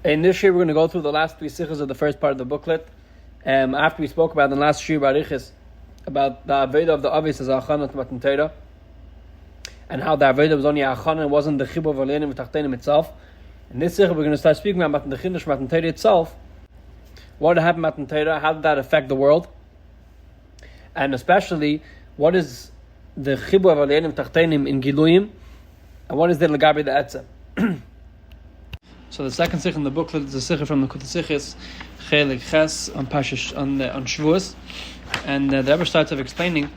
In this year, we're going to go through the last 3 sichos of the first part of the booklet. After we spoke about in the last Shiur Barichis about the Aveda of the Avis as Achana to Matan Torah, and how the Aveda was only Achana and wasn't the Chibur of Alienim V'Tachtenim itself. In this sichos, we're going to start speaking about the Chidush Matan Torah itself. What happened Matan Torah? How did that affect the world? And especially, what is the Chibur of Alienim V'Tachtenim in Giluyim, and what is the Lagabi the Etzem? So the second sikh in the booklet is a sikh from the Likkutei Sichos, Chelik Ches on Shavuos, and the Rebbe starts off explaining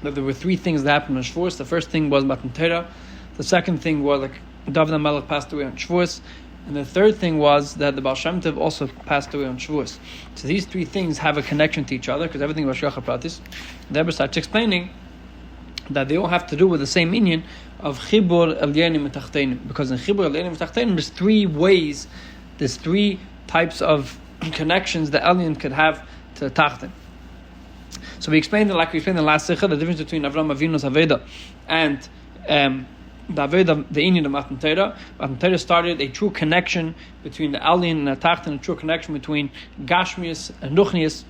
that there were 3 things that happened on Shavuos. The first thing was Matan Torah. The second thing was like David HaMelech passed away on Shavuos, and the third thing was that the Baal Shem Tov also passed away on Shavuos. So these 3 things have a connection to each other because everything was Shgacha Pratis. The Rebbe starts explaining that they all have to do with the same meaning of Chibur Elyenim V'Tachtenim, because in Chibur Elyenim V'Tachtenim there's 3 ways, there's 3 types of connections the Elyon could have to the Tachten. So we explained, like we explained in the last Sikha, the difference between Avram Avinu's Aveda and the Aveda, the Inyan of Matan Torah. Matan Torah started a true connection between the Elyon and the Tachten, a true connection between Gashmius and Nuchnius.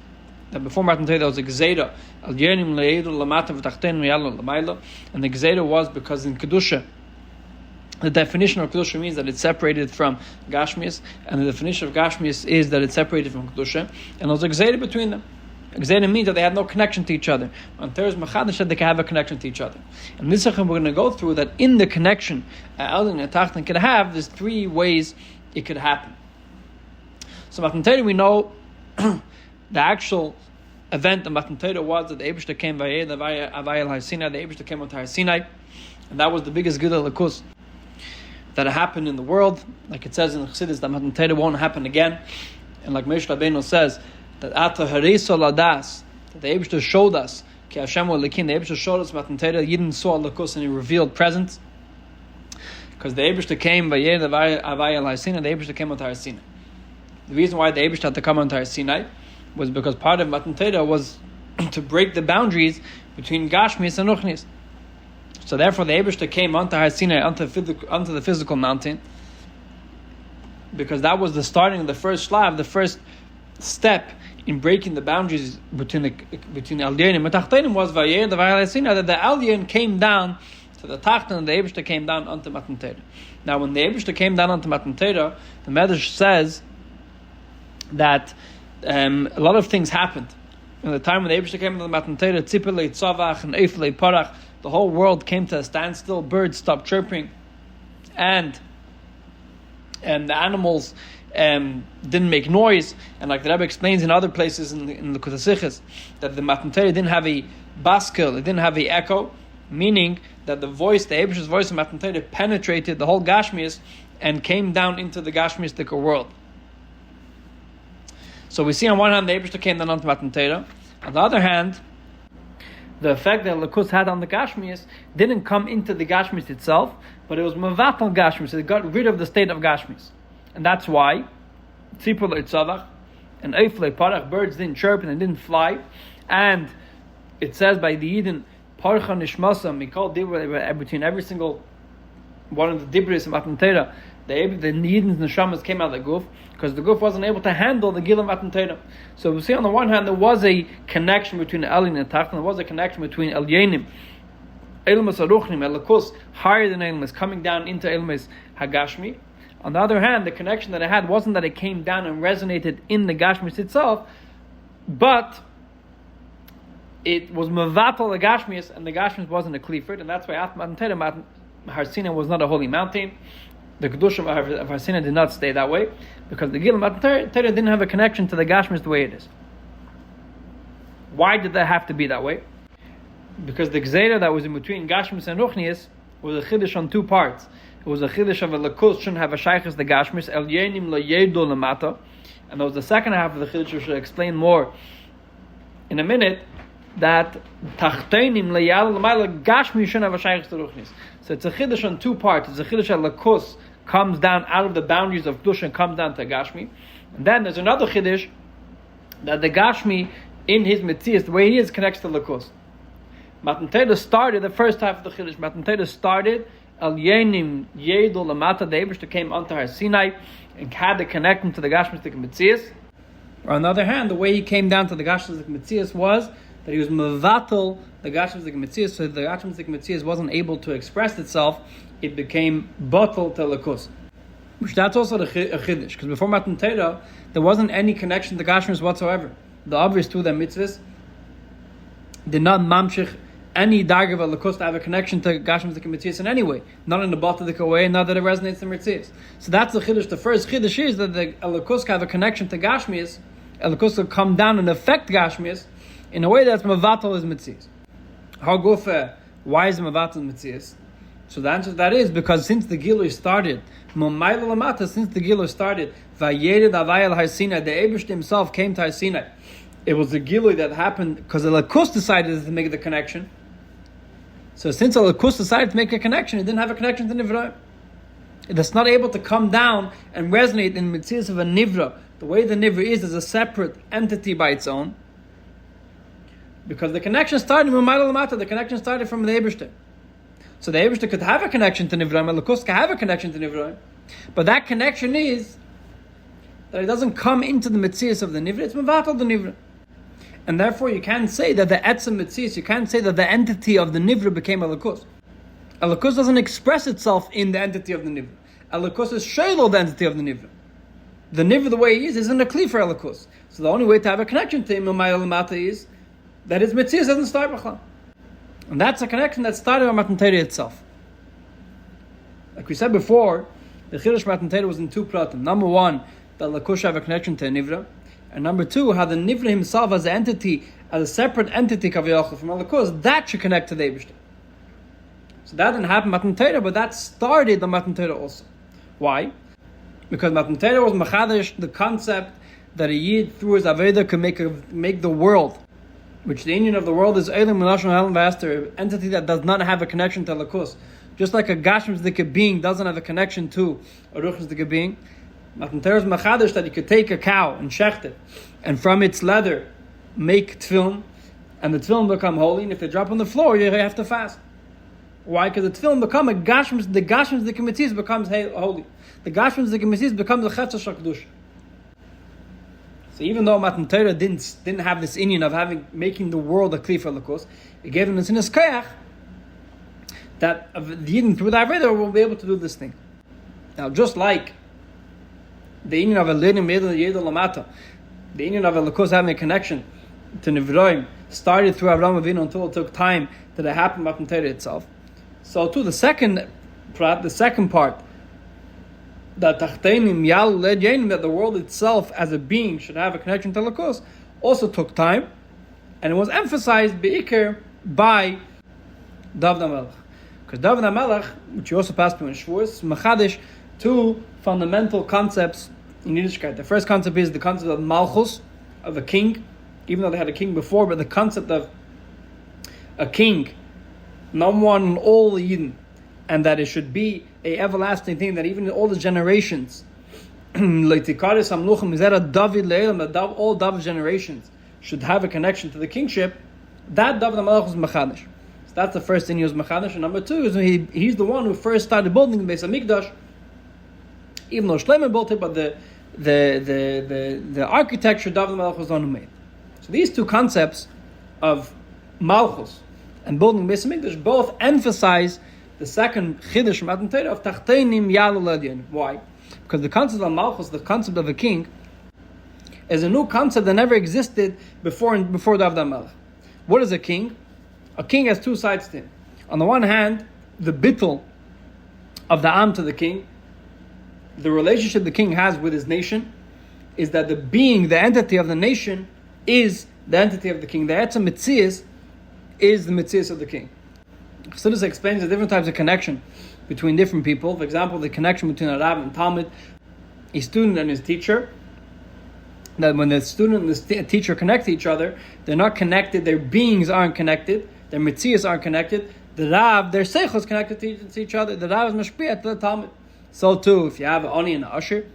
That before Matan Torah there was a Gzeira, Al Yerim Le'edu Lamata V'Tachtenim Yalo L'Maylo, and the Gzeira was because in Kedusha, the definition of Kedusha means that it's separated from Gashmius, and the definition of Gashmius is that it's separated from Kedusha, and there was a Gzeira between them. Gzeira means that they had no connection to each other. On Torah's Machadash said they can have a connection to each other. And this we're going to go through that in the connection Elyon and Tachten could have, there's 3 ways it could happen. So Matan Torah we know the actual event of Matan Torah was that the Eibishter came Vayed Avayel Har Sinai, the Eibishter came onto Har Sinai, and that was the biggest Gilui Likkutei that happened in the world. Like it says in the Chassidus that Matan Torah won't happen again, and like Moshe Rabbeinu says that Ata Harisol Adas, that the Eibishter showed us Ki Hashem Lekin, the Eibishter showed us Matan Torah, Yidden saw Likkutei and he revealed presence, because the Eibishter came Vayed Avayel Har Sinai, the Eibishter came onto Har Sinai. The reason why the Eibishter had to come onto Har Sinai was because part of Matan Torah was to break the boundaries between Gashmius and Nuchnius. So therefore the Eibishter came onto Har Sinai, onto the physical mountain, because that was the starting of the first shlav, the first step in breaking the boundaries between Elyon and Tachtenim was Vayed Avayel Har Sinai, that the Elyon came down to the Tachten and the Eibishter came down onto Matan Torah. Now when the Eibishter came down onto Matan Torah, the Medrash says that a lot of things happened. In the time when the Eibishter came to the Matan Torah, Tzipelei Tzavach and Eiflei Parach, the whole world came to a standstill, birds stopped chirping, and the animals didn't make noise. And like the Rebbe explains in other places in the Likkutei Sichos, that the Matan Torah didn't have a baskel, it didn't have a echo, meaning that the Eibishter's voice of Matan Torah penetrated the whole Gashmius and came down into the Gashmiistic world. So we see on one hand the Eibishter came down onto Matan Torah. On the other hand, the effect that Likkutei had on the Gashmius didn't come into the Gashmius itself, but it was Mevatel Gashmius. It got rid of the state of Gashmius. And that's why Tzipulei Tzavach and Eiflei Parach, birds didn't chirp and they didn't fly. And it says by the Yidden, Parcha Nishmasam, Mikol Dibra, between every single one of the Dibris of Matan Torah, the Yidden's Neshamas came out of the Guf, because the Guf wasn't able to handle the Gilum Matan Torah. So we see on the one hand there was a connection between Elyon and Tachten, there was a connection between Elyonim, Elmas Aruchnim, Elikus, higher than Elmas, coming down into Elmas Hagashmi. On the other hand, the connection that it had wasn't that it came down and resonated in the Gashmis itself, but it was Mevatel the Gashmis, and the Gashmis wasn't a Klifrit, and that's why after Matan Torah, Har Sinai was not a holy mountain. The Kedusha of Har Sinai did not stay that way, because the Gilum Matan Torah didn't have a connection to the Gashmis the way it is. Why did that have to be that way? Because the Gzeira that was in between Gashmis and Ruchnius was a Chiddush on 2 parts. It was a Chiddush of a Likkutei shouldn't have a Shaychus the Gashmis, El Yenim Le'yedu Lamata, and there was the second half of the Chiddush which will explain more in a minute, that Tachtenim Le'yal L'mayla Gashmi shouldn't have a Shaychus to Ruchnius. So it's a Chiddush on 2 parts. It's a Chiddush that Likkutei comes down out of the boundaries of Kedusha and comes down to Gashmi. And then there's another Chiddush that the Gashmi in his Metzias, the way he is, connects to Likkutei. Matan Torah started the first half of the Chiddush. Matan Torah started Al Yenim Yedul Lamata, the Eibishter came onto Har Sinai and had to connect him to the Gashmistic Metzias. Or on the other hand, the way he came down to the Gashmistic Metzias was that he was mevatel the Gashmistic Metzias, so the Gashmistic Metzias wasn't able to express itself, it became batel to Likkutei. Which that's also a Chiddush, because before Matan Torah, there wasn't any connection to Gashmis whatsoever. The obvious two, the mitzvahs, did not mamshich any darga of Likkutei to have a connection to Gashmistic Metzias in any way. Not in the batel way, not that it resonates in Metzias. So that's the Chiddush. The first Chiddush is that the Likkutei have a connection to Gashmis, Likkutei will come down and affect Gashmis in a way that's mevatel is Metzias. How gofa? Why is mevatel Metzias? So the answer to that is because since the Gilui started, since the Gilui started, Vayered Avayel Har Sinai, the Eibishter himself came to Har Sinai. It was the Gilui that happened because the Likkutei decided to make the connection. So since the Likkutei decided to make a connection, it didn't have a connection to Nivra. It's not able to come down and resonate in the Metzias of a Nivra. The way the Nivra is a separate entity by its own. Because the connection started from the connection started from the Eibishter. So the Eibishter could have a connection to Nivraim, and Likkutei can have a connection to Nivraim. But that connection is that it doesn't come into the Metzias of the Nivra, it's mevatel the Nivra. And therefore you can't say that the Etzem Metzias, you can't say that the entity of the Nivra became a Likkutei. A Likkutei doesn't express itself in the entity of the Nivra. A Likkutei is shaylo the entity of the Nivra. The Nivra, the way he is, isn't a kli for a Likkutei. So the only way to have a connection to him, is that his Metzias doesn't start b'chlam. And that's a connection that started on Matan Torah itself. Like we said before, the Chidush Matan Torah was in two pratim. Number one, that Likkutei have a connection to a Nivra. And number two, how the Nivra himself as an entity, as a separate entity, Kaviyachal, from Likkutei, that should connect to the Eibishter. So that didn't happen Matan Torah, but that started on Matan Torah also. Why? Because Matan Torah was machadash, the concept that a Yid through his Aveda could make the world, which the union of the world is Eilim Menashon Helen Vaster, an entity that does not have a connection to Likkutei. Just like a Gashmisdik being doesn't have a connection to a Ruchnisdik being. Matan Torah is machadash that you could take a cow and shecht it, and from its leather make tefillin, and the tefillin become holy, and if they drop on the floor, you have to fast. Why? Because the tefillin become the Gashmisdik Metzias becomes holy. The Gashmisdik Metzias becomes the Chetz HaKadosh. So even though Matan Torah didn't have this inyan of making the world a kli for Likkutei, it gave him this in his koyach that the Yidden through the Aveda will be able to do this thing. Now, just like the inyan of a linim yedel lamata, the inyan of a Likkutei having a connection to Nivroim started through Avraham Avinu until it took time that it happened Matan Torah itself. So too, the second part, that Tachteinim Yal Led Yenim, that the world itself as a being should have a connection to Likkutei, also took time, and it was emphasized beikar by David HaMelech. Because David HaMelech, which you also passed through in Shavuos, machadish two fundamental concepts in Yiddishkeit. The first concept is the concept of Malchus, of a king, even though they had a king before, but the concept of a king, number one in all the Yidden, and that it should be a everlasting thing, that even in all the generations, all David generations should have a connection to the kingship. That David HaMelech was machadish. So that's the first thing he was machadish. And number two is he's the one who first started building the Beis HaMikdash. Even though Shlomo built it, but the architecture David HaMelech was the one who made. So these two concepts of Malchus and building Beis HaMikdash both emphasize the second Chiddush Matan Torah of Tachteinim Yalu Ladyan. Why? Because the concept of Malchus, the concept of a king, is a new concept that never existed before David HaMelech. What is a king? A king has two sides to him. On the one hand, the bittul of the Am to the king, the relationship the king has with his nation, is that the entity of the nation, is the entity of the king. The Etzem Metzias is the Metzias of the king. Chassidus explains the different types of connection between different people. For example, the connection between a Rab and Talmud, a student and his teacher. That when the student and the teacher connect to each other, they're not connected, their beings aren't connected, their Metzias aren't connected. The Rab, their Seichos connected to each other. The Rab is Mashpiyah to the Talmud. So too, if you have an Ani and an Usher,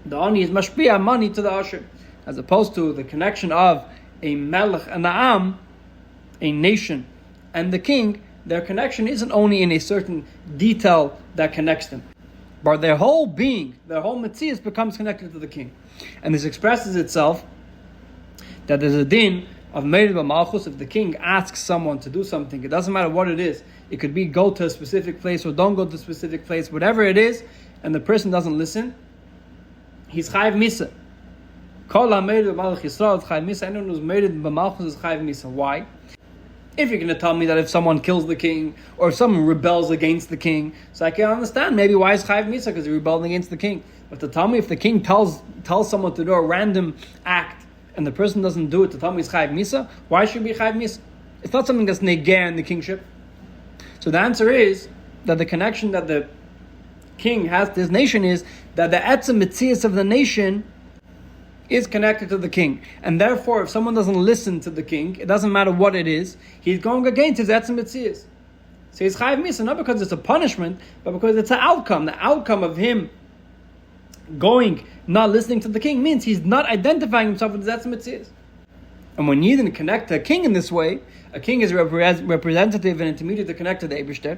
the Ani is Mashpiyah money to the Usher, as opposed to the connection of a Melech and a Am, a nation, and the king. their connection isn't only in a certain detail that connects them, but their whole being, their whole metzius becomes connected to the king. And this expresses itself that there's a din of Merid B'Malchus. If the king asks someone to do something, it doesn't matter what it is. It could be go to a specific place or don't go to a specific place, whatever it is, and the person doesn't listen, he's chayiv misa. Kol ha-Merid B'Malchus Yisrael is chayiv misa. Anyone who's Merid B'Malchus is chayiv misa. Why? If you're going to tell me that if someone kills the king, or if someone rebels against the king, so I can understand maybe why is chayiv misa, because he rebelled against the king. But to tell me if the king tells someone to do a random act, and the person doesn't do it, to tell me he's chayiv misa, why should he be chayiv misa? It's not something that's neger in the kingship. So the answer is that the connection that the king has to his nation is that the etzem metzius of the nation is connected to the king. And therefore, if someone doesn't listen to the king, it doesn't matter what it is, he's going against his etzem metzius. So he's chayiv misa, not because it's a punishment, but because it's an outcome. The outcome of him not listening to the king means he's not identifying himself with his etzem metzius. And when you didn't connect to a king in this way, a king is a representative and intermediate to connect to the Eibishter.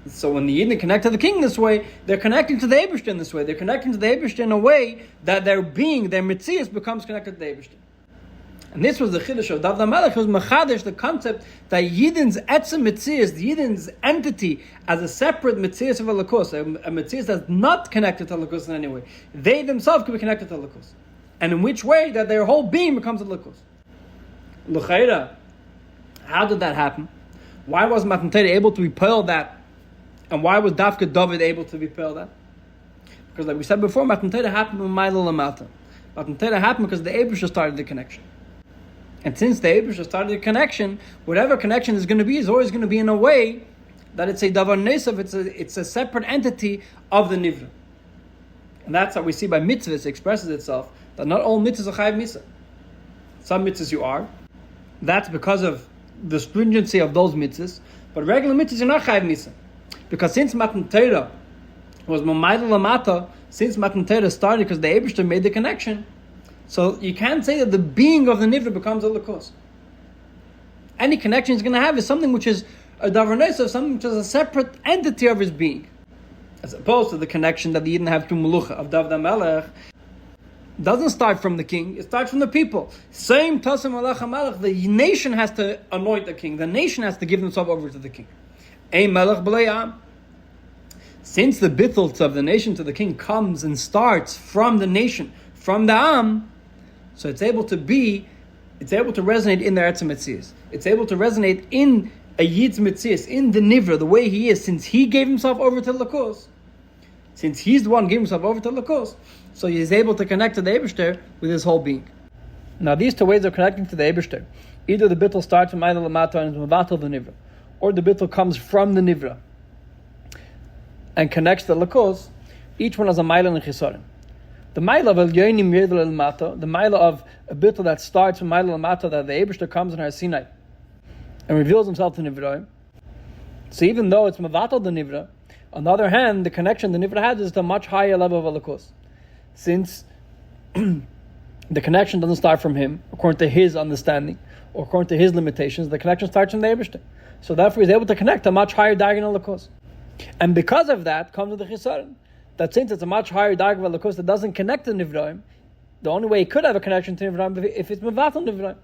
So when the Yidden connect to the king this way, they're connecting to the Eibishter in this way. They're connecting to the Eibishter in a way that their being, their metzius, becomes connected to the Eibishter. And this was the Chiddush of David HaMelech, who was Machadish, the concept that Yidden's etzem metzius, the Yidden's entity, as a separate metzius of a Likkutei, a metzius that's not connected to Likkutei in any way. They themselves could be connected to Likkutei. And in which way? That their whole being becomes a Likkutei. L'chaira, how did that happen? Why was Matan Torah able to repel that? And why was Dafka David able to repel that? Because like we said before, Matan Torah happened with Ma'ila Lamata. Matan Torah happened because the Eibusha started the connection. And since the Eibusha started the connection, whatever connection is going to be is always going to be in a way that it's a Davar Nesav, it's a separate entity of the Nivra. And that's how we see by mitzvahs expresses itself, that not all mitzvahs are chayiv misa. Some mitzvahs you are. That's because of the stringency of those mitzvahs. But regular mitzvahs are not chayiv misa. Because since Matan Torah was Mamayda Lamata, since Matan Torah started because the Eibishter made the connection, so you can't say that the being of the Nivra becomes a Likkutei. Any connection he's going to have is something which is a Davar Nesav, something which is a separate entity of his being. As opposed to the connection that the Yidden have to Melucha of David HaMelech, doesn't start from the king, it starts from the people. Same Tassim Malach HaMelech, the nation has to anoint the king, the nation has to give themselves over to the king. Ein Melech b'lei Am. Since the bittul of the nation to the king comes and starts from the nation, from the Am, so it's able to resonate in their etzem metzius. It's able to resonate in a Yid's metzius, in the Nivra, the way he is, since he gave himself over to Likkutei. Since he's the one giving himself over to Likkutei, so he's able to connect to the Eibishter with his whole being. Now these two ways of connecting to the Eibishter, either the bittul starts from Ma'ila Lamata and is Mavatal the Nivra, or the bittul comes from the Nivra and connects to Likkutei, each one has a Ma'ila and a Chisarim. The Ma'ila of Elyonim Yedel El Mata, the Ma'ila of a bittul that starts from Ma'ila Lamata, that the Eibishter comes in Har Sinai and reveals himself to Nivra. So even though it's Mavatal the Nivra, on the other hand, the connection the Nivra has is to a much higher level of a Likkutei. Since the connection doesn't start from him, according to his understanding, or according to his limitations, the connection starts from the Eibishter. So therefore he's able to connect a much higher diagonal Likkutei. And because of that comes the Chisarim, that since it's a much higher diagonal Likkutei that doesn't connect to Nivraim, the only way he could have a connection to Nivraim if it's Mevatel Nivraim.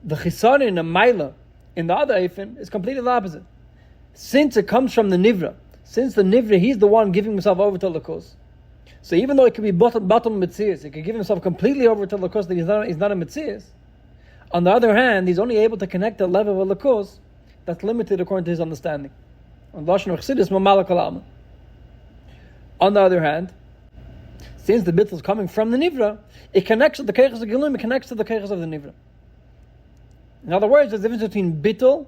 The Chisarim and Ma'ila in the other Eifin is completely the opposite. Since it comes from the Nivra, since the Nivra, he's the one giving himself over to Likkutei. So even though it could be bottom Metzius, he could give himself completely over to Likkutei, that he's not a Metzius. On the other hand, he's only able to connect a level of Likkutei that's limited according to his understanding. On the other hand, since the bittul is coming from the Nivra, it connects to the Keiches of Gilum, it connects to the Keiches of the Nivra. In other words, there's a difference between bittul,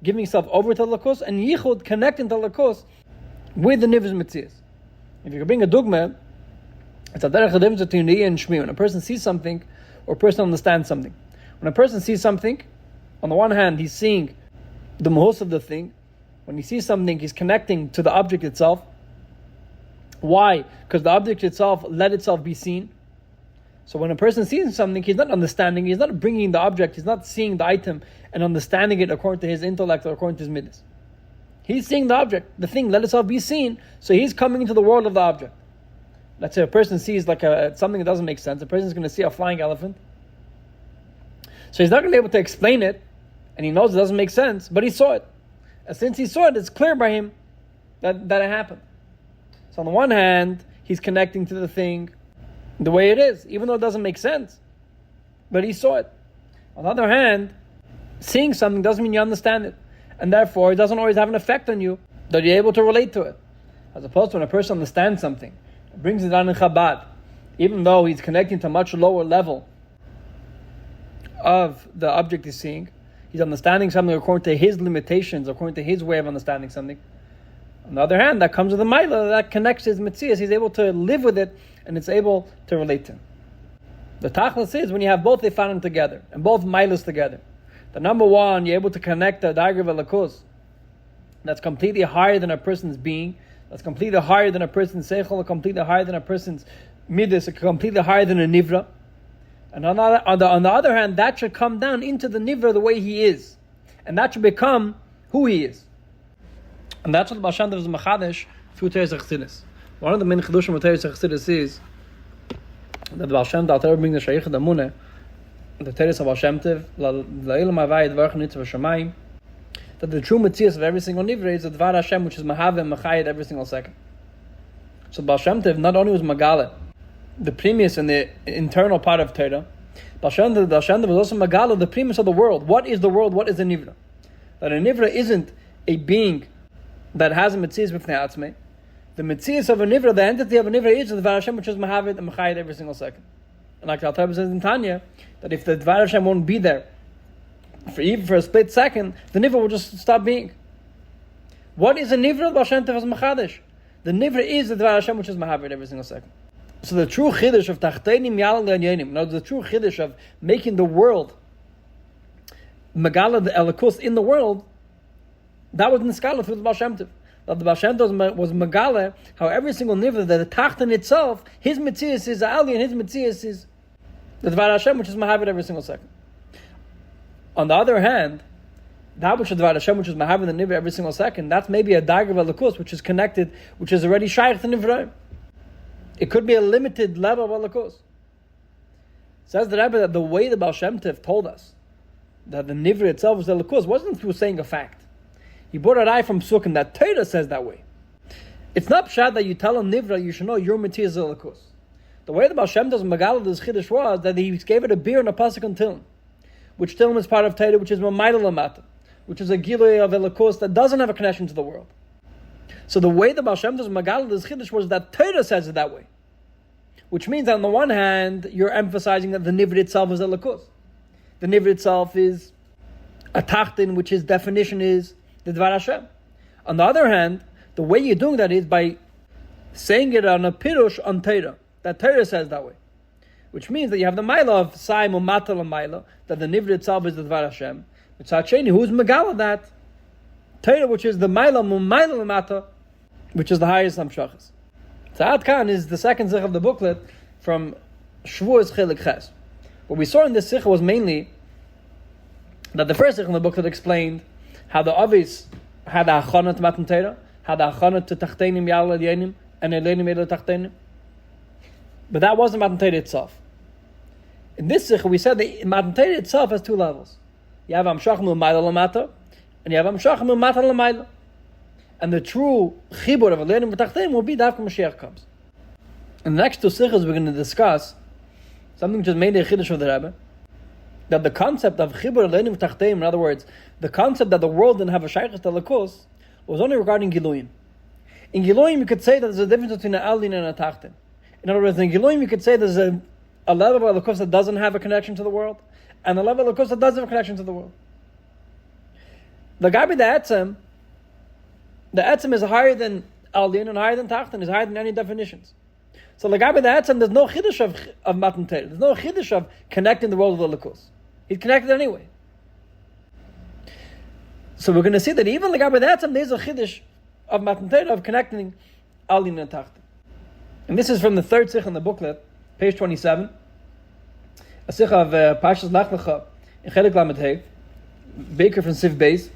giving yourself over to Likkutei, and yichud, connecting to Likkutei with the Nivra's Metzius. If you can bring a dogma, it's a derech difference between Riyah and Shmi. When a person sees something, or a person understands something. When a person sees something, on the one hand, he's seeing the mahus of the thing. When he sees something, he's connecting to the object itself. Why? Because the object itself let itself be seen. So when a person sees something, he's not understanding, he's not bringing the object, he's not seeing the item and understanding it according to his intellect or according to his midas. He's seeing the object, the thing, let itself be seen, so he's coming into the world of the object. Let's say a person sees something that doesn't make sense, a person is going to see a flying elephant. So he's not going to be able to explain it, and he knows it doesn't make sense, but he saw it. And since he saw it, it's clear by him that it happened. So on the one hand, he's connecting to the thing the way it is, even though it doesn't make sense, but he saw it. On the other hand, seeing something doesn't mean you understand it, and therefore it doesn't always have an effect on you that you're able to relate to it. As opposed to when a person understands something, brings it down in Chabad, even though he's connecting to a much lower level of the object he's seeing, he's understanding something according to his limitations, according to his way of understanding something. On the other hand, that comes with the Maila, that connects his Metzias, he's able to live with it, and it's able to relate to him. The Tachlis is when you have both Ifanim together, and both Mailas together. The number one, you're able to connect the Daiger Velakos, that's completely higher than a person's being, that's completely higher than a person's Seichel, completely higher than a person's Midas, completely higher than a Nivra. And on the other hand, that should come down into the Nivra the way he is. And that should become who he is. And that's what the Baal Shem Tov is Machadish through Teres HaChassidus. One of the main Chidushim of Teres HaChassidus is that the Baal Shem Tov, Torah brings the Shaykh Damuneh, the Teres of Baal Shem Tov, La'ilam Havai, Dvarach Nitzav Shamayim, that the true Metzias of every single Nivra is the Dvar Hashem, which is Mahave and Machayed every single second. So Baal Shem Tov not only was Magale, the premise and the internal part of Torah, Baal Shem Tov was also Magale, the premise of the world. What is the world? What is a Nivra? That a Nivra isn't a being that has a Metzias b'fnei atzmei. The Metzias of a Nivra, the entity of a Nivra is the Dvar Hashem, which is Mahavit and Machayit every single second. And like the Alter Rebbe says in Tanya, that if the Dvar Hashem won't be there, even for a split second, the Nivra will just stop being. What is a Nivra? Baal Shem Tov is Machadish. The Nivra is the Dvar Hashem, which is Mahavit every single second. So the true Chiddush of Tachteinim Yalal Le'anyenim, now the true Chiddush of making the world Megala the Elikus in the world, that was Niskala through the Baal Shem Tov. That the Baal Shem Tov was Megala, how every single Nivra, that the Tachtan itself, his Metzias is Ali and his Metzias is the Dvar Hashem, which is Mahavit every single second. On the other hand, that which is Dvar Hashem, which is Mahavit the Nivra every single second, that's maybe a Daiger Velakus, which is connected, which is already Shaykh to Nivra. It could be a limited level of Velakus. Says the Rebbe that the way the Baal Shem Tov told us that the Nivra itself was Velakus wasn't through saying a fact. He brought a eye from Sukkim that Torah says that way. It's not pshat that you tell a Nivra you should know your Metzias is Velakus. The way the Baal Shem Tov's Megalad this Chiddush was that he gave it a beer and a pasuk on Tilm, which Tilm is part of Torah, which is Ma'anadel Lamata, which is a Gilui of Velakus that doesn't have a connection to the world. So the way the Baal Shem Tov's Megalad this Chiddush was that Torah says it that way. Which means that on the one hand, you're emphasizing that the Nivra itself is a Lakus. The Nivra itself is a Tachtin, which his definition is the Dvar Hashem. On the other hand, the way you're doing that is by saying it on a Pirush on Torah. That Torah says that way. Which means that you have the Maila of Saim or Matal Maila, that the Nivra itself is the Dvar Hashem. Mitzad Sheni, who's Megala that? Torah, which is the Maila Maila Mata, which is the highest Amshachas. So Ad Kan is the second Sikh of the booklet from Shavuos Chelik Ches. What we saw in this Sikh was mainly that the first Sikh in the booklet explained how the Avis had a Achana to Matan Torah, had a Achana to Tachteinim Yal Yenim, and Elenim Yal Tachteinim. But that wasn't Matan Torah itself. In this Sikh, we said that Matan Torah itself has two levels. You have Amshach Mu'mayla Lamata, and you have Amshach Mu'mata Lamayla. And the true chibur of Alenim V'Tachteim will be that after Mashiach comes. In the next two sichos, we're going to discuss something which is made a Chiddush of the Rebbe, that the concept of chibur Alenim V'Tachteim, in other words, the concept that the world didn't have a shaykhus Talakus, was only regarding Giluyim. In Giluyim, you could say that there's a difference between an Alin and a Tachtin. In other words, in Giluyim, you could say there's a level of Alakus that doesn't have a connection to the world, and a level of Alakus that does have a connection to the world. The Gabi the Etzem is higher than Alin and higher than Tachtin, is higher than any definitions. So Lagabi the Etzem, there's no Chiddush of Matan Torah. There's no Chiddush of connecting the world with the Lakus. He's connected anyway. So we're going to see that even Lagabi the Etzem, there's a Chiddush of Matan Torah of connecting Alin and Tachtin. And this is from the third Sikh in the booklet, page 27. a sikh of Pashas Lech Lecha in Chelik Lamed Hey, Baker from Siv Beis.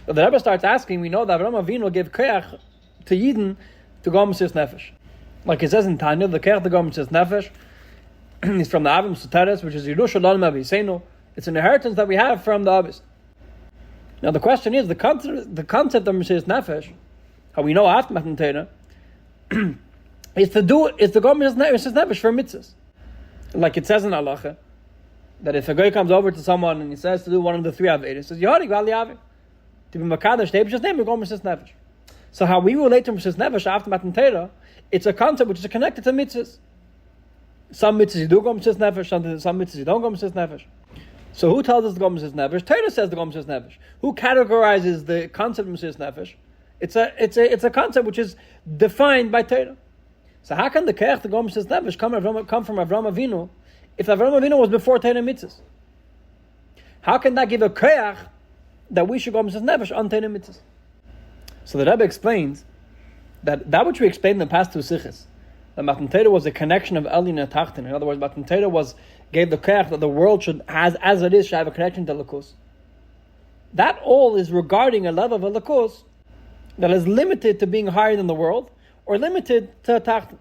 So the Rebbe starts asking, we know that Avraham Avinu gave koach to Yidden to go Mesiras Nefesh. Like it says in Tanya, the koach to go Mesiras Nefesh is from the Avim Soteres, which is Yerusha L'Olam Aviseinu. It's an inheritance that we have from the Avis. Now the question is, the concept of Mesiras Nefesh, how we know after Matan Torah, is to go Mesiras Nefesh for mitzvahs. Like it says in Halacha, that if a guy comes over to someone and he says to do one of the three Avedas, he says, Yoharik Val Yavim. To be Makadosh, to just name, we go Mesiras Nefesh. So how we relate to Mesiras Nefesh after Matan Torah, it's a concept which is connected to mitzvahs. Some mitzvahs you do go Mesiras Nefesh, some mitzvahs you don't go Mesiras Nefesh. So who tells us to go Mesiras Nefesh? Torah says to go Mesiras Nefesh. Who categorizes the concept of Mesiras Nefesh? It's a concept which is defined by Torah. So how can the koach to go Mesiras Nefesh come from Avraham Avinu if Avraham Avinu was before Torah mitzvahs? How can that give a koach that we should go Mesiras Nefesh on Torah mitzvahs? So the Rebbe explains that which we explained in the past two sichos, that Matan Torah was a connection of Elyon and Tachton. In other words, Matan Torah gave the koach that the world should have a connection to Likkutei. That all is regarding a level of Likkutei that is limited to being higher than the world, or limited to Tachton.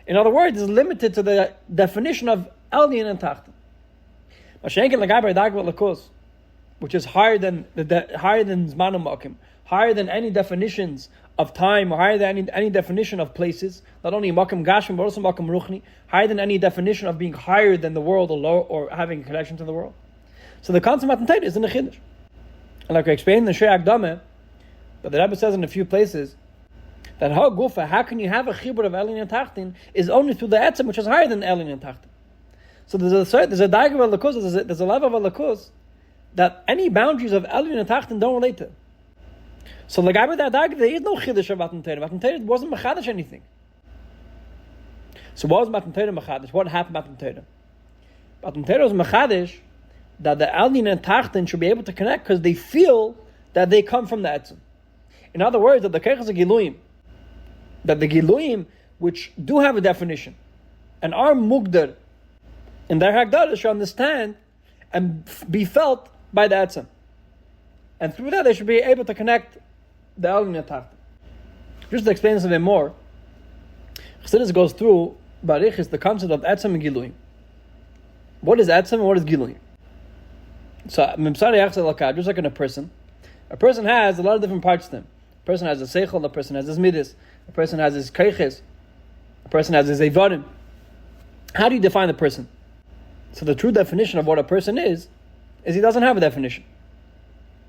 In other words, is limited to the definition of Elyon and Tachton. Mashenkin l'gaber dagvat Likkutei, which is higher than Zman u'Makom, higher than any definitions of time, or higher than any definition of places, not only Makom Gashmi, but also Makom Ruchni, higher than any definition of being higher than the world, or lower, or having a connection to the world. So the concept of Matan Torah is in the Hidush. And like I explained in the Shei Akdameh, but the Rebbe says in a few places, that how can you have a chibur of Elyon and Tachton is only through the Etzem, which is higher than Elyon and Tachton. So there's a diagram of Likkutei, there's a level of Likkutei that any boundaries of Elyon and Tachton don't relate to. So the guy with that diagram, there is no chiddush of Matan Torah. Matan Torah wasn't machadash anything. So what was Matan Torah machadash? What happened Matan Torah? Matan Torah was machadash that the Elyon and Tachton should be able to connect because they feel that they come from the Etzem. In other words, that the koach is a giluyim, that the giluyim, which do have a definition, and are mugdar in their hagdadah, should understand and be felt by the Etzem. And through that, they should be able to connect the Elyon and Tachton. Just to explain this a bit more, Chassidus goes through, Barichis, the concept of Etzem and Giluyim. What is Etzem and what is Giluyim? So, just like in a person has a lot of different parts to him. A person has a seichel, a person has his midas, a person has his keiches, a person has his evadim. How do you define the person? So the true definition of what a person is he doesn't have a definition.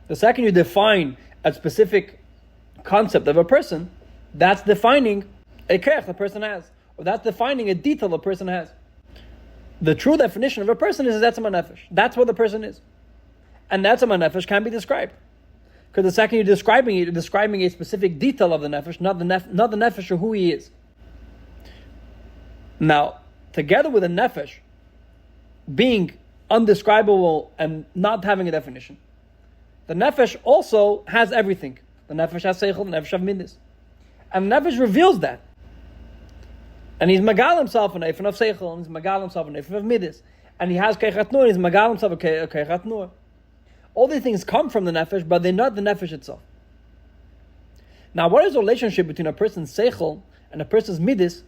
The second you define a specific concept of a person, that's defining a keich the person has, or that's defining a detail a person has. The true definition of a person is Etzem HaNefesh. That's what the person is. And Etzem HaNefesh can be described. Because the second you're describing a specific detail of the nefesh, not the nefesh or who he is. Now, together with the nefesh being undescribable and not having a definition, the nefesh also has everything. The nefesh has seichel, the nefesh has midas. And the nefesh reveals that. And he's magal himself in eifin of seichel, and he's magal himself in eifin of midas. And he has keichat nur, and he's magal himself in keichat nur. All these things come from the nefesh, but they're not the nefesh itself. Now, what is the relationship between a person's seichel and a person's midas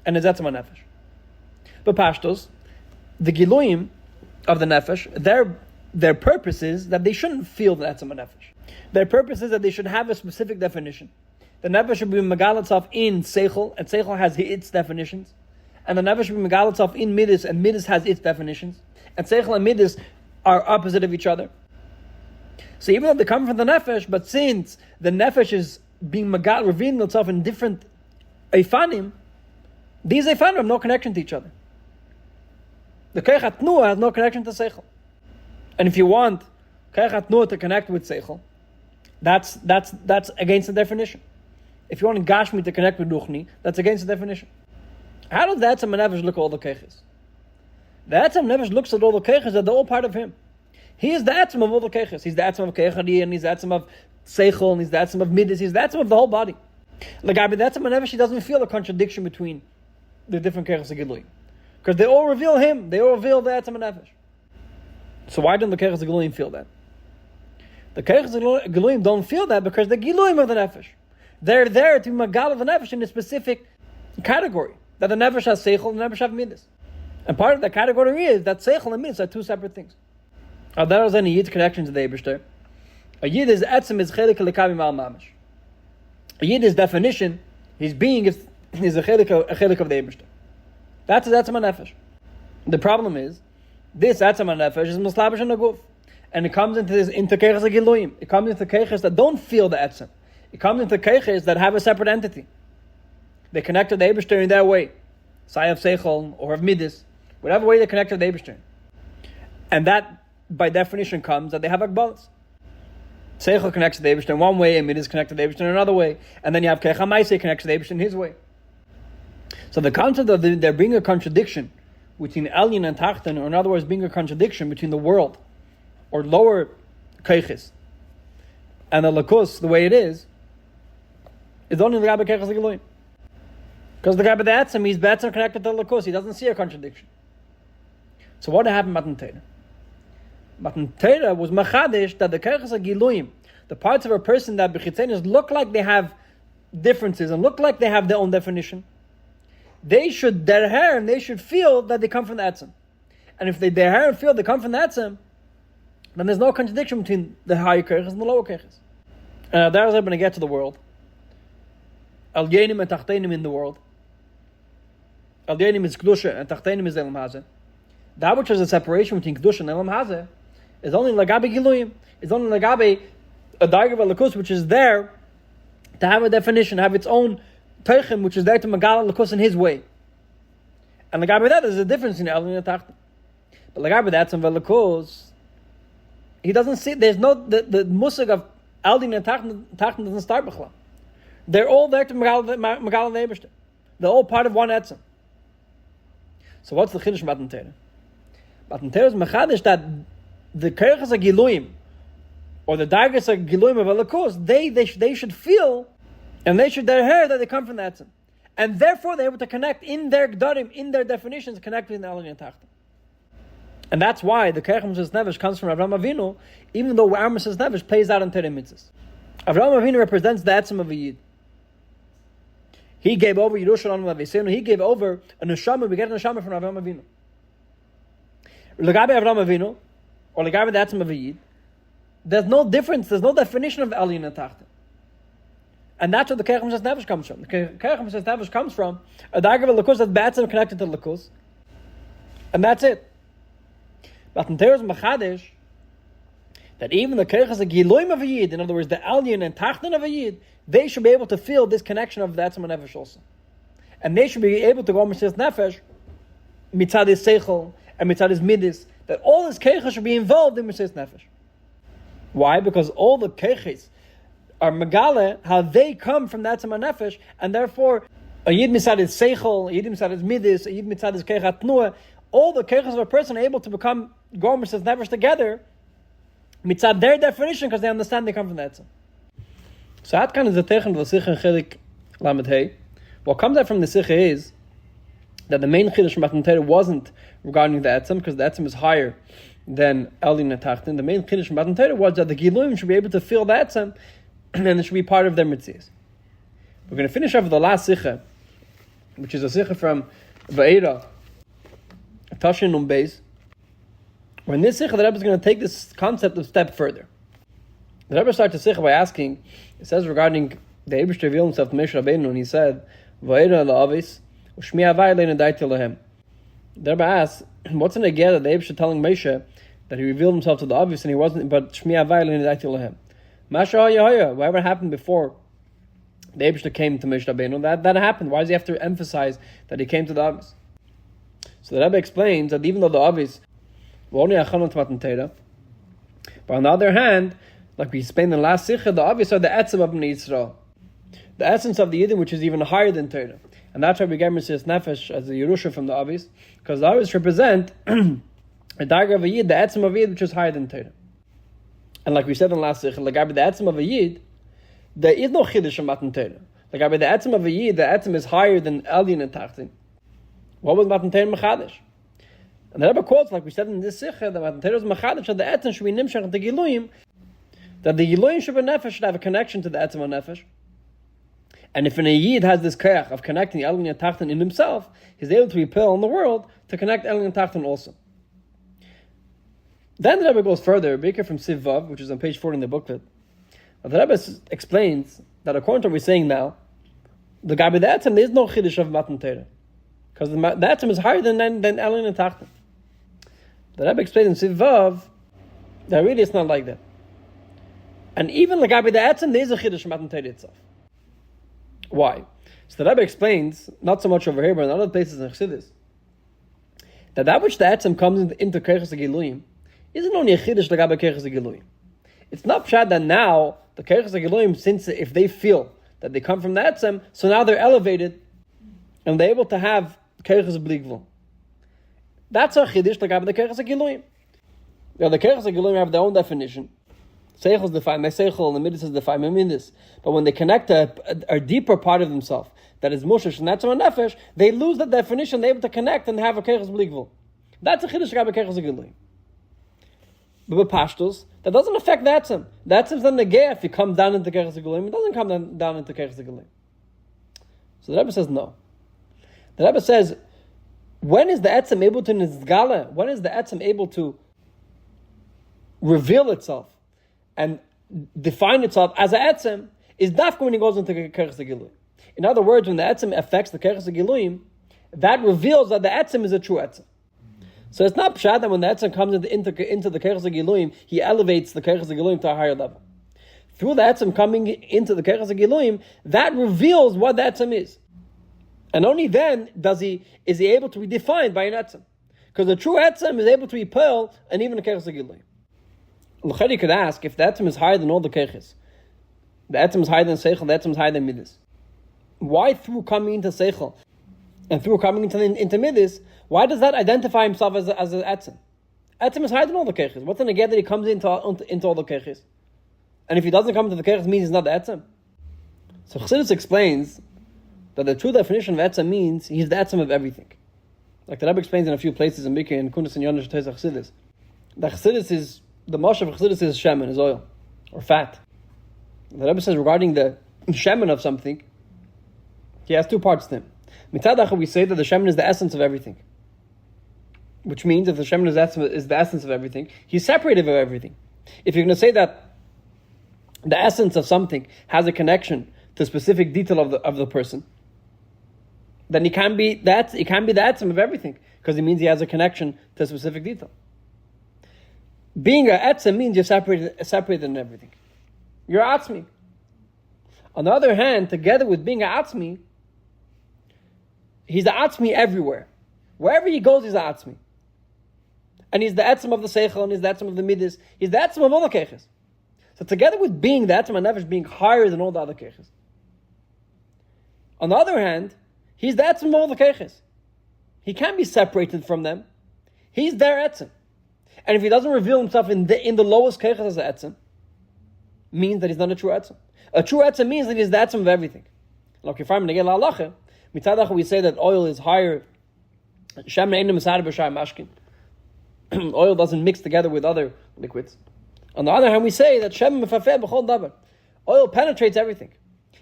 and his etzem nefesh? But pashtos, the giluyim of the nefesh, their purpose is that they shouldn't feel the etzem nefesh. Their purpose is that they should have a specific definition. The nefesh should be megal itself in seichel, and seichel has its definitions. And the nefesh should be megal itself in midas, and midas has its definitions. And seichel and midas are opposite of each other. So even though they come from the nefesh, but since the nefesh is being revealing itself in different eifanim, these eifanim have no connection to each other. The keichat nur has no connection to seichel. And if you want keichat nur to connect with seichel, that's against the definition. If you want gashmi to connect with ruchni, that's against the definition. How does the etzem nefesh look at all the keiches? The etzem nefesh looks at all the keiches that they're all part of him. He is the etzem of all the keiches. He's the etzem of keichari, and he's the etzem of seichel, and he's the etzem of midas. He's the etzem of the whole body. Like the etzem nefesh, he doesn't feel a contradiction between the different keiches of gilui, Because they all reveal him. They all reveal the Etzem Nefesh. So why don't the Keiches Giluyim feel that? The Keiches Giluyim don't feel that because the Giluyim of the Nefesh. They're there to Magal of the Nefesh in a specific category. That the Nefesh has Seichel and the Nefesh has Midas. And part of that category is that Seichel and Midas are two separate things. Now there is any Yid's connection to the Eibishter. A Yid is Etzem is Chelik Lekavim Al Mamash. A Yid is definition, his being is a Chelik of the Eibishter. That's Etzem Nefesh. The problem is, this Etzem Nefesh is Muslabish and Aguf. And it comes into Keiches Giluyim. It comes into Keiches that don't feel the Etzem. It comes into Keiches that have a separate entity. They connect to the Eibishter in their way. Sai of Seichel or of Midas. Whatever way they connect to the Eibishter. And that, by definition, comes that they have Agbalas. Seichel connects to the Eibishter in one way, and Midas connects to the Eibishter in another way. And then you have Keicha Maisei connects to the Eibishter in his way. So the concept of there being a contradiction between Elyon and Tachten, or in other words, being a contradiction between the world, or lower Keiches, and the Lakus, the way it is only the Rabbi Keiches Giluyim. Because the Rabbi the Etzem, he's better connected to the Lakus. He doesn't see a contradiction. So what happened Matan Torah? Matan Torah was machadish that the Keiches Giluyim, the parts of a person that b'chitzenis look like they have differences and look like they have their own definition, they should derher and they should feel that they come from the Etzem. And if they derher and feel they come from the Etzem, then there's no contradiction between the higher Keiches and the lower Keiches. And there is going to get to the world. Al Yenim and Tachtenim in the world. Al Yenim is Kedusha and Tachtenim is Elam Hazeh. That which is a separation between Kedusha and Elam Hazeh is only Lagabe Giluyim. It's only Lagabe a Dargav Lakus, which is there to have a definition, have its own Teichim, which is there to Magal Lakus in his way. And Lagabe that is a difference in Elam and Tachtenim. But Lagabe that's in Lakus, he doesn't see, there's no, the musig of Aldin and Tachten doesn't start b'chla. They're all there to Magal and Eibishter. They're all part of one Etzem. So what's the Chiddush Matan Torah? Matan Torah is mechadish that the Keiches Giluyim, or the Dargas Giluyim of Alakus, they should feel, and they should hear that they come from the Etzem. And therefore they're able to connect in their Gdarim, in their definitions, connect with the Aldin and Tachten. And that's why the Keiches Mesilas Nefesh comes from Avraham Avinu, even though our Mesilas Nefesh plays out in Torah mitzvahs. Avraham Avinu represents the Etzem of a Yid. He gave over Yerushalayim Avesenu. He gave over a neshama. We get a neshama from Avraham Avinu. L'gabe Avraham Avinu, or l'gabe the Etzem of a Yid, there's no difference. There's no definition of Elyon and Tachten. And that's where the Keiches Mesilas Nefesh comes from. The Keiches Mesilas Nefesh comes from a Dargav Lakus that's B'etzem connected to Lakus, and that's it. But in Torah is machadish that even the Keiches Giluyim of a Yid, in other words, the Elyon and Tachten of a Yid, they should be able to feel this connection of the Etzem Nefesh also. And they should be able to go Mesilas Nefesh, Mitzad is Seichel, and Mitzad is Midas, that all this Keiches should be involved in Mesilas Nefesh. Why? Because all the Keiches are Megale, how they come from the Etzem Nefesh, and therefore, a Yid Mitzad is Seichel, a Yid Mitzad is Midas, a Yid Mitzad is Keichat Nuah, all the Keiches of a person are able to become go Mesilas Nefesh together, Mitzad their definition, because they understand they come from the Etzem. So that kind of the Teichen of the Sicha and Chelik Lamed Hey. What comes out from the Sicha is that the main Chiddush Matan Torah wasn't regarding the Etzem, because the Etzem is higher than Elyon and Tachten. The main Chiddush Matan Torah was that the Giluyim should be able to feel the Etzem, and it should be part of their mitzvahs. We're going to finish off with the last Sicha, which is a Sicha from Va'era, Tashin Beis. When this Sicha, the Rebbe is going to take this concept a step further. The Rebbe starts the Sicha by asking, it says regarding the Eibishter revealed himself to Moshe Rabbeinu, and he said, Va'era la'avis, u'shmi avai le'nu daiti lehem. The Rebbe asks, what's in the Ger that the Eibishter telling Moshe that he revealed himself to the obvious and he wasn't, but shmi avai le'nu daiti lehem. Masha ha'yahaya, whatever happened before the Eibishter came to Moshe Rabbeinu, that happened. Why does he have to emphasize that he came to the obvious? So the Rebbe explains that even though the obvious were only achanot Matan Torah, but on the other hand, like we explained in the last Sikha, the obvious are the Etzem of Bnei Yisrael, the essence of the Yidden, which is even higher than Torah. And that's why we get Mesilas Nefesh as the Yerusha from the obvious, because the obvious represent a Darga of a Yid, the Etzem of a Yid, which is higher than Torah. And like we said in the last Sikha, like the Etzem of a Yid, there is no Chiddush in Matan Torah. Like the Etzem of a Yid, the Etzem is higher than Elyon and Tachten. What was Matan Torah Mechadish? And the Rebbe quotes, like we said in this Sikha, that Matan Torah is Mechadish, that the Etzem should be Nimshach the Giluyim, that the Giluyim should be Nefesh, should have a connection to the Etzem of Nefesh. And if an Yid has this koyach of connecting the Elyon Tachton in himself, he's able to repel in the world to connect Elyon Tachton also. Then the Rebbe goes further, Baker from Siv Vav, which is on page 40 in the booklet. But the Rebbe explains that according to what we're saying now, the Gabi the Etzem, there is no Chiddush of Matan Torah. Because the Etzem is higher than Elyon Tachton. The Rebbe explains in Siv Vav that really it's not like that. And even the Gabi the Etzem, there is a Chiddush of Matan Torah itself. Why? So the Rebbe explains, not so much over here, but in other places in Chassidus, that which the Etzem comes into Kovetz Giluyim isn't only a Chiddush L'gabe Kovetz Giluyim. It's not pshat that now the Kovetz Giluyim, since if they feel that they come from the Etzem, so now they're elevated and they're able to have Kovetz Bligvul. That's a Chiddush L'gabe the Kovetz Giluyim. Now the Kovetz Giluyim have their own definition. Seichel is defined by Seichel, and the Midas is defined by Midas. But when they connect a deeper part of themselves, that is Mushish and that's Nefesh, they lose that definition, they're able to connect and have a Kovetz Bligvul. That's a Chiddush L'gabe Kovetz Giluyim. But with Pashtos, that doesn't affect the Etzem. The Etzem is not negay if you come down into Kovetz Giluyim. It doesn't come down into Kovetz Giluyim. So the Rebbe says no. The Rebbe says, when is the Etzem able to nizgala? When is the Etzem able to reveal itself and define itself as a Etzem? Is dafka when he goes into Kovetz Giluyim. In other words, when the Etzem affects the Kovetz Giluyim, that reveals that the Etzem is a true Etzem. So it's not pshat that when the Etzem comes into the Kovetz Giluyim, he elevates the Kovetz Giluyim to a higher level. Through the Etzem coming into the Kovetz Giluyim, that reveals what the Etzem is. And only then is he able to be defined by an Etzem. Because the true Etzem is able to repel and even the Kovetz Giluyim. L'chari could ask, if the Etzem is higher than all the Kovetz, the Etzem is higher than Seichel, the Etzem is higher than Midas, why through coming into Seichel and through coming into Midas, why does that identify himself as an Etzem? Etzem is higher than all the Kovetz. What's the negay that he comes into all the Kovetz? And if he doesn't come into the Kovetz, means he's not the Etzem. So Chassidus explains that the true definition of Etzem means he's the Etzem of everything. Like the Rebbe explains in a few places in Bikr and Kunis and Yonash Teis Chassidus. The Chassidus is, the Moshe of Chassidus is shemen, is oil, or fat. The Rebbe says regarding the shemen of something, he has two parts to him. Mitzad we say that the shemen is the essence of everything. Which means if the shemen is the essence of everything, he's separated of everything. If you're going to say that the essence of something has a connection to a specific detail of the person, then he can be the Etzem of everything, because it means he has a connection to a specific detail. Being a Etzem means you're separated in everything. You're Atzmi. On the other hand, together with being a Atzmi, he's the Atzmi everywhere. Wherever he goes, he's the Atzmi. And he's the Etzem of the Seichel, and he's the Etzem of the Midas. He's the Etzem of all the Kovetz. So together with being the Etzem and Nefesh being higher than all the other Kovetz. On the other hand, he's the Etzem of all the Kovetz. He can't be separated from them. He's their Etzem. And if he doesn't reveal himself in the lowest Kovetz as an Etzem, means that he's not a true Etzem. A true Etzem means that he's the Etzem of everything. Like if I'm negay la'alacha, mitzad we say that oil is higher. Shemen einu misar b'shar mashkin. Oil doesn't mix together with other liquids. On the other hand, we say that shemen mefafeh b'chol davar. Oil penetrates everything.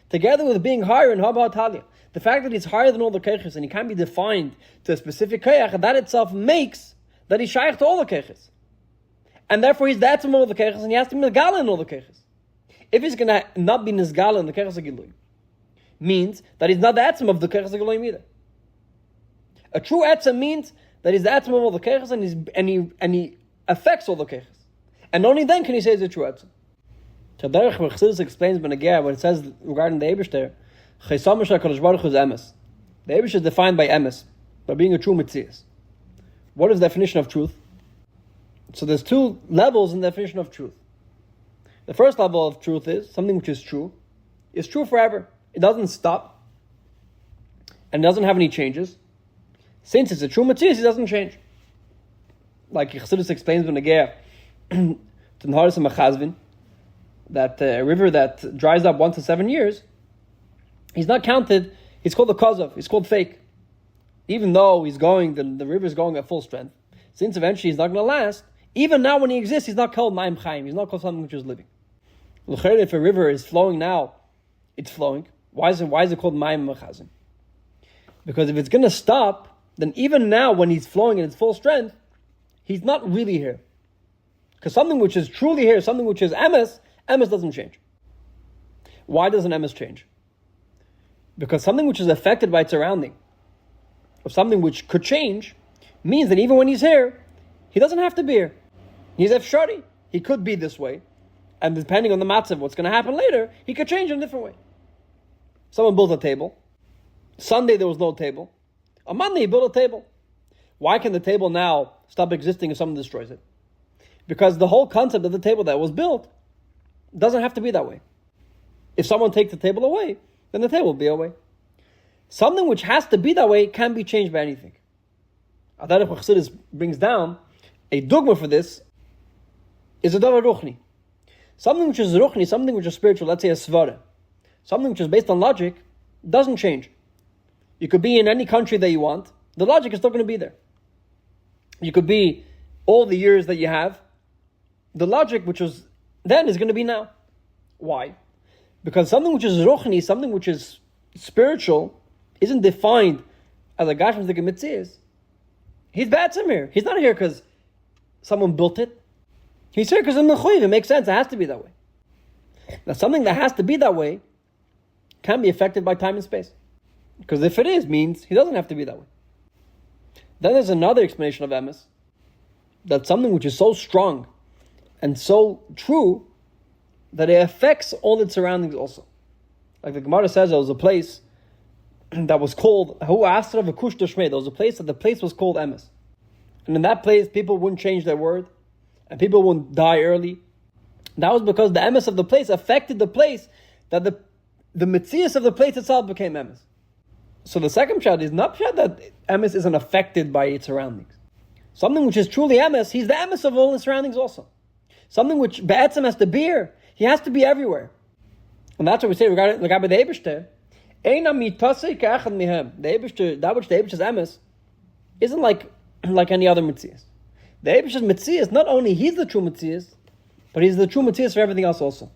Together with being higher in haba talia, the fact that he's higher than all the kovetz and he can't be defined to a specific koyach, that itself makes that he's shaykh to all the kovetz. And therefore he's the etzem of all the kovetz and he has to be nizgala in all the kovetz. If he's going to not be nizgala in the kovetz giluyim, means that he's not the etzem of the kovetz giluyim either. A true etzem means that he's the etzem of all the kovetz and he affects all the kovetz. And only then can he say he's a true etzem. So Derech Chassidus explains Benagea when it says regarding the Eibishter, Chesamish HaKadosh Baruch Hu is emes. The Eibishter is defined by emes, by being a true mitzias. What is the definition of truth? So there's two levels in the definition of truth. The first level of truth is something which is true forever. It doesn't stop, and it doesn't have any changes. Since it's a true mitzias, it doesn't change. Like Chassidus explains Benagea to Nharis and Machazvin, that a river that dries up 1 to 7 years, he's not counted, he's called a kozov, he's called fake. even though the river is going at full strength, since eventually he's not going to last, even now when he exists, he's not called Ma'im Chaim. He's not called something which is living. If a river is flowing now, it's flowing. Why is it called Ma'im Mechazim? Because if it's going to stop, then even now when he's flowing in its full strength, he's not really here. Because something which is truly here, something which is emes doesn't change. Why doesn't emes change? Because something which is affected by its surrounding, or something which could change, means that even when he's here, he doesn't have to be here. He's efshari. He could be this way. And depending on the matzav, what's going to happen later, he could change in a different way. Someone built a table. Sunday there was no table. On Monday he built a table. Why can the table now stop existing if someone destroys it? Because the whole concept of the table that was built doesn't have to be that way. If someone takes the table away, then the table will be away. Something which has to be that way can be changed by anything. Adarech Chassidus brings down a dogma for this is a davar ruchni. Something which is ruchni, something which is spiritual, let's say a svara, something which is based on logic, doesn't change. You could be in any country that you want, the logic is still going to be there. You could be all the years that you have, the logic which was then is going to be now. Why? Because something which is ruchni, something which is spiritual, isn't defined as a gashmis the mitzvahs. He's ba'atzem here. He's not here because someone built it. He's here because it makes sense. It has to be that way. Now, something that has to be that way can be affected by time and space. Because if it is, means he doesn't have to be that way. Then there's another explanation of emes, that something which is so strong and so true that it affects all its surroundings also. Like the Gemara says, there was a place that was called Hu Asra V'Kush Doshmei. There was a place that the place was called emes. And in that place, people wouldn't change their word, and people wouldn't die early. That was because the emes of the place affected the place, that the mitzias of the place itself became emes. So the second pshat is not pshat that emes isn't affected by its surroundings. Something which is truly emes, he's the emes of all the surroundings also. Something which be'etzem has to be here, he has to be everywhere. And that's what we say regarding the Eibishter. Eina mitasei ka'echad mihem. The Eibishter, that which the Eibishter's emes, isn't like any other mitzias. The Eibishter's mitzias, not only he's the true mitzias, but he's the true mitzias for everything else also.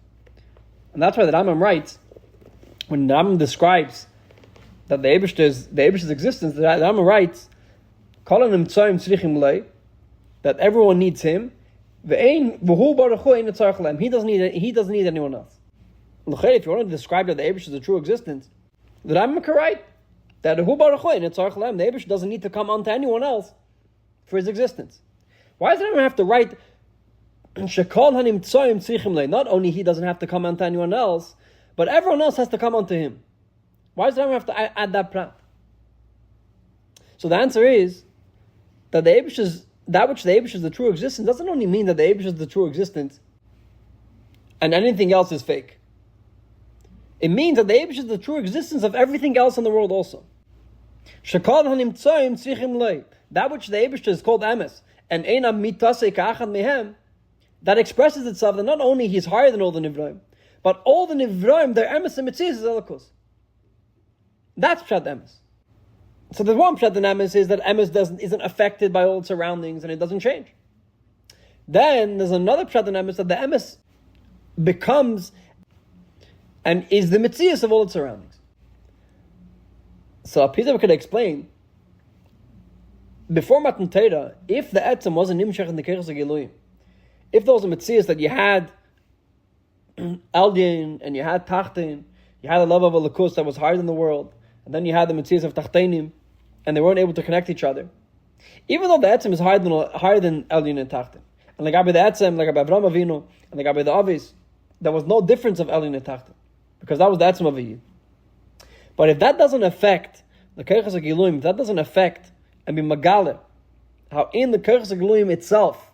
And that's why the Rambam writes, when the Rambam describes that the Eibishter's existence, the Rambam writes, that everyone needs him. He doesn't need anyone else. If you want to describe that the Eibush is a true existence, the Rambam can write that the Eibush doesn't need to come onto anyone else for his existence. Why does the Rambam have to write not only he doesn't have to come onto anyone else, but everyone else has to come onto him? Why does the Rambam have to add that prat? So the answer is that the Eibush is that which the Eibush is the true existence doesn't only mean that the Eibush is the true existence and anything else is fake. It means that the Eibush is the true existence of everything else in the world also. That which the Eibush is called emes, and that expresses itself that not only he's higher than all the Nivraim, but all the Nivraim, their emes and mitzvahs is elikos. That's pshat emes. So the one pshat in emes is that emes isn't affected by all its surroundings and it doesn't change. Then there's another pshat in emes that the emes becomes and is the mitzias of all its surroundings. So a piece of it could explain, before Matan Torah, if the Etzem wasn't nimshach in the Keiches Giluyim, if there was a mitzias that you had Elyon and you had Tachtin, you had a love of a Likkutei that was higher than the world, and then you had the mitzias of Tachtenim, and they weren't able to connect each other. Even though the Etzem is higher than Elyon and Tachtin, and like the Etzem, like Avraham Avinu, and like the Avis, there was no difference of Elyon and Tachtin, because that was the Etzem of a Yid. But if that doesn't affect the Keiches Giluyim, if that doesn't affect and be Magale, how in the Keiches Giluyim itself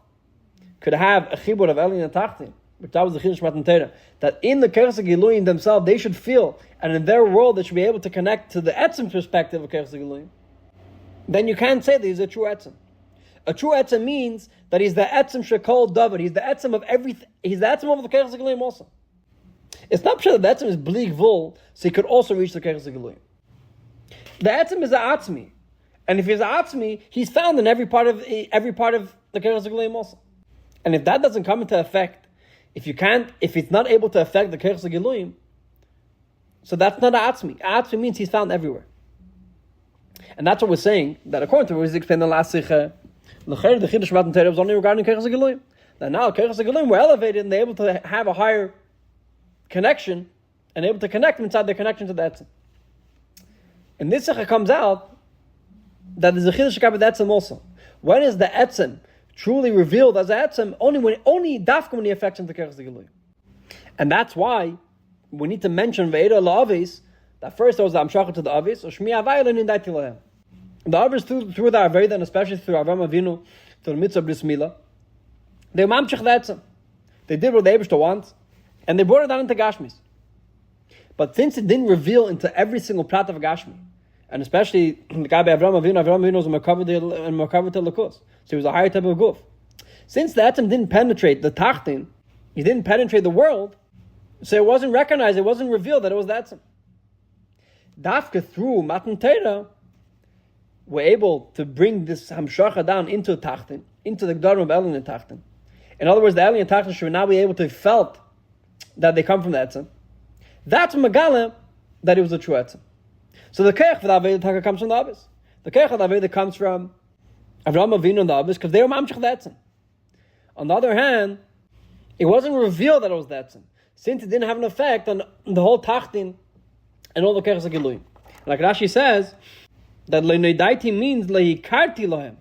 could have a chibur of Elyon and Tachtin, which that was the Hidush Matan Torah, that in the Keiches Giluyim themselves they should feel, and in their world they should be able to connect to the Etzem perspective of Keiches Giluyim, then you can't say that he's a true Etzem. A true Etzem means that he's the Etzem Shekol David, he's the Etzem of everything, he's the Etzem of the Keiches Giluyim also. It's not sure that the Etzem is Blig Vul, so he could also reach the Keiches Giluyim. The Etzem is the Atzmi, And if he's Atzmi, he's found in every part of the Keres Giluyim also. And if that doesn't come into effect, if it's not able to affect the Keres Giluyim, so that's not Atzmi. Atzmi means he's found everywhere. And that's what we're saying, that according to what we explained in the last Sikha, the Chidush Matan Torah was only regarding Keres Giluyim. That now Keres Giluyim were elevated and they're able to have a higher connection and able to connect inside their connection to the Etzem. And this Sikha comes out that there's a Chidush about the Etzem also. When is the Etzem truly revealed as Etzem? Only dafka when he affects into Keres Giluyim. And that's why we need to mention Ve'eda La'avis, that first there was the Amshachah to the Avis, or Shmi Avayel and Indai Tilahem. The Avis through the Aveda, and especially through Avram Avinu, to the mitzvah Bris Milah, they mamshach the Etzem. They did what the Eibishter wants, and they brought it down into Gashmis. But since it didn't reveal into every single prat of Gashmi, and especially the guy by Avram Avinu was a Makav to Likkutei, so he was a higher type of guf. Since the Etzem didn't penetrate the Tachtin, he didn't penetrate the world, so it wasn't recognized, it wasn't revealed that it was the Etzem. Dafka through Matan Torah, we're able to bring this Hamshacha down into Tachtin, into the Gdarim of Elin and Tachtin. In other words, the Elin and Tachtin should now be able to felt that they come from the Etzem. That's Megala that it was a true Etzem. So the Keich for the Aveda comes from the Abbas. The Keich of the Aveda comes from Avram Avinu and the Abbas because they were Mamshach the Etzem. On the other hand, it wasn't revealed that it was the Etzem, since it didn't have an effect on the whole Tachtin and all the Keres Giluyim. Like Rashi says, that Le'neidaiti means Le'ikarti Lohem.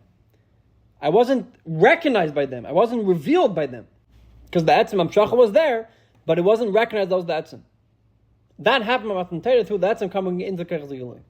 I wasn't recognized by them. I wasn't revealed by them. Because the Etzem Amshacha was there, but it wasn't recognized that was the Etzem. That happened with Matan Torah through the Etzem coming into Keres Giluyim.